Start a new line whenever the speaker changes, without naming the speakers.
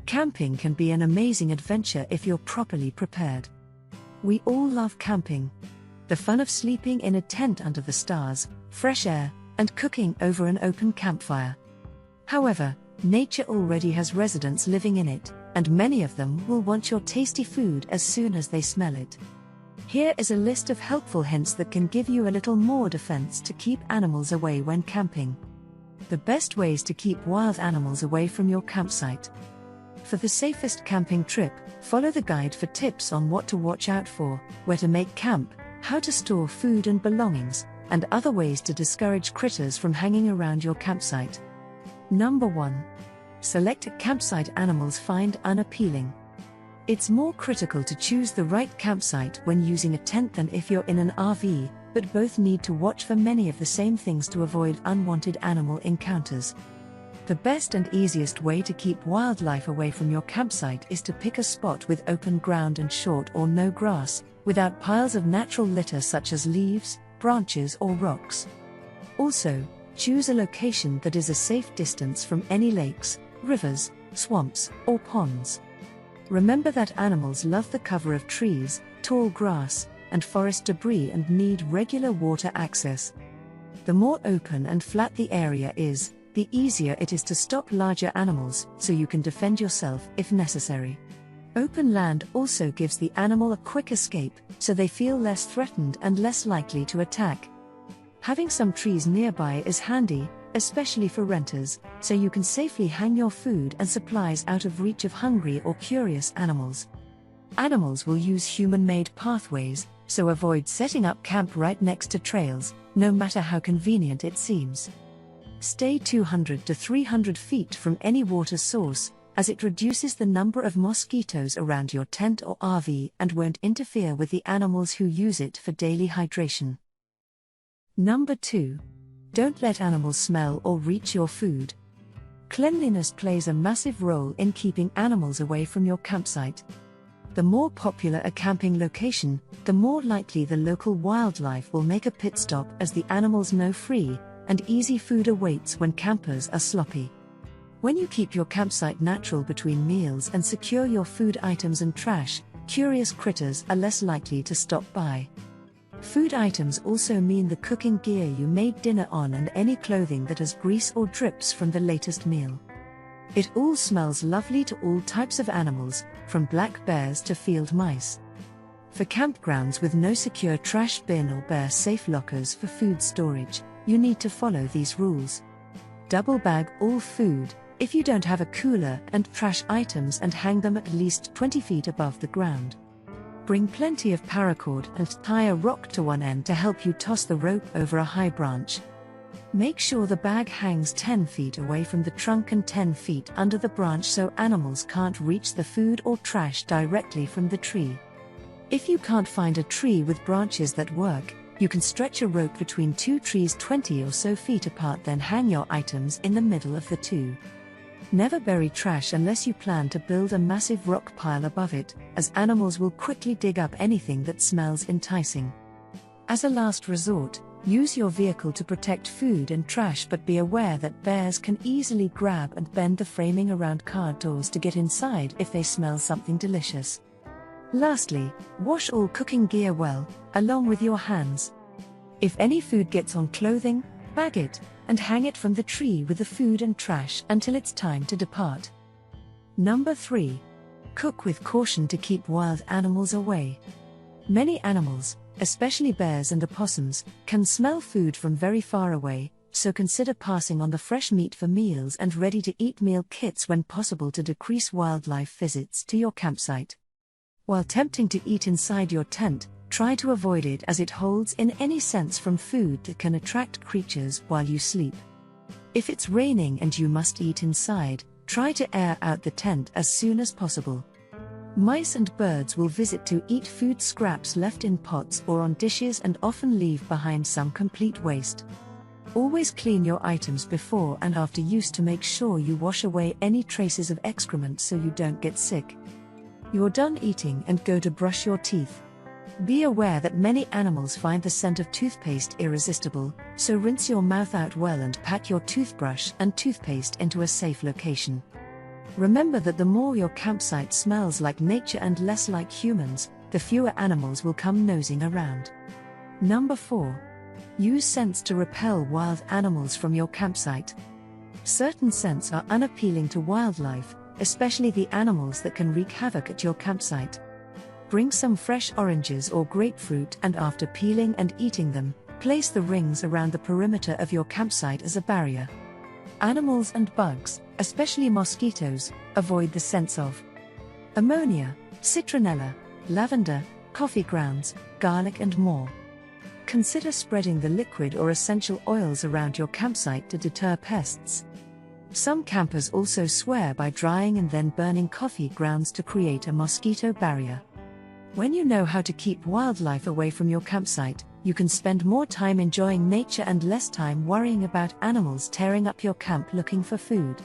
Camping can be an amazing adventure if you're properly prepared. We all love camping. The fun of sleeping in a tent under the stars, fresh air, and cooking over an open campfire. However, nature already has residents living in it, and many of them will want your tasty food as soon as they smell it. Here is a list of helpful hints that can give you a little more defense to keep animals away when camping. The best ways to keep wild animals away from your campsite. For the safest camping trip, follow the guide for tips on what to watch out for, where to make camp, how to store food and belongings, and other ways to discourage critters from hanging around your campsite. Number 1. Select a campsite animals find unappealing. It's more critical to choose the right campsite when using a tent than if you're in an RV, but both need to watch for many of the same things to avoid unwanted animal encounters. The best and easiest way to keep wildlife away from your campsite is to pick a spot with open ground and short or no grass, without piles of natural litter such as leaves, branches or rocks. Also, choose a location that is a safe distance from any lakes, rivers, swamps, or ponds. Remember that animals love the cover of trees, tall grass, and forest debris and need regular water access. The more open and flat the area is, the easier it is to stop larger animals, so you can defend yourself if necessary. Open land also gives the animal a quick escape, so they feel less threatened and less likely to attack. Having some trees nearby is handy, especially for renters, so you can safely hang your food and supplies out of reach of hungry or curious animals. Animals will use human-made pathways, so avoid setting up camp right next to trails, no matter how convenient it seems. Stay 200 to 300 feet from any water source, as it reduces the number of mosquitoes around your tent or RV and won't interfere with the animals who use it for daily hydration. Number 2. Don't let animals smell or reach your food. Cleanliness plays a massive role in keeping animals away from your campsite. The more popular a camping location, the more likely the local wildlife will make a pit stop, as the animals know free and easy food awaits when campers are sloppy. When you keep your campsite natural between meals and secure your food items and trash, curious critters are less likely to stop by. Food items also mean the cooking gear you made dinner on and any clothing that has grease or drips from the latest meal. It all smells lovely to all types of animals, from black bears to field mice. For campgrounds with no secure trash bin or bear-safe lockers for food storage, you need to follow these rules. Double bag all food, if you don't have a cooler, and trash items and hang them at least 20 feet above the ground. Bring plenty of paracord and tie a rock to one end to help you toss the rope over a high branch. Make sure the bag hangs 10 feet away from the trunk and 10 feet under the branch so animals can't reach the food or trash directly from the tree. If you can't find a tree with branches that work, you can stretch a rope between two trees 20 or so feet apart, then hang your items in the middle of the two. Never bury trash unless you plan to build a massive rock pile above it, as animals will quickly dig up anything that smells enticing. As a last resort, use your vehicle to protect food and trash, but be aware that bears can easily grab and bend the framing around car doors to get inside if they smell something delicious. Lastly, wash all cooking gear well, along with your hands. If any food gets on clothing, bag it, and hang it from the tree with the food and trash until it's time to depart. Number 3. Cook with caution to keep wild animals away. Many animals, especially bears and opossums, can smell food from very far away, so consider passing on the fresh meat for meals and ready-to-eat meal kits when possible to decrease wildlife visits to your campsite. While tempting to eat inside your tent, try to avoid it, as it holds in any sense from food that can attract creatures while you sleep. If it's raining and you must eat inside, try to air out the tent as soon as possible. Mice and birds will visit to eat food scraps left in pots or on dishes and often leave behind some complete waste. Always clean your items before and after use to make sure you wash away any traces of excrement so you don't get sick. You're done eating and go to brush your teeth. Be aware that many animals find the scent of toothpaste irresistible, so rinse your mouth out well and pack your toothbrush and toothpaste into a safe location. Remember that the more your campsite smells like nature and less like humans, the fewer animals will come nosing around. Number 4. Use scents to repel wild animals from your campsite. Certain scents are unappealing to wildlife, especially the animals that can wreak havoc at your campsite. Bring some fresh oranges or grapefruit, and after peeling and eating them, place the rings around the perimeter of your campsite as a barrier. Animals and bugs, especially mosquitoes, avoid the scents of ammonia, citronella, lavender, coffee grounds, garlic and more. Consider spreading the liquid or essential oils around your campsite to deter pests. Some campers also swear by drying and then burning coffee grounds to create a mosquito barrier. When you know how to keep wildlife away from your campsite, you can spend more time enjoying nature and less time worrying about animals tearing up your camp looking for food.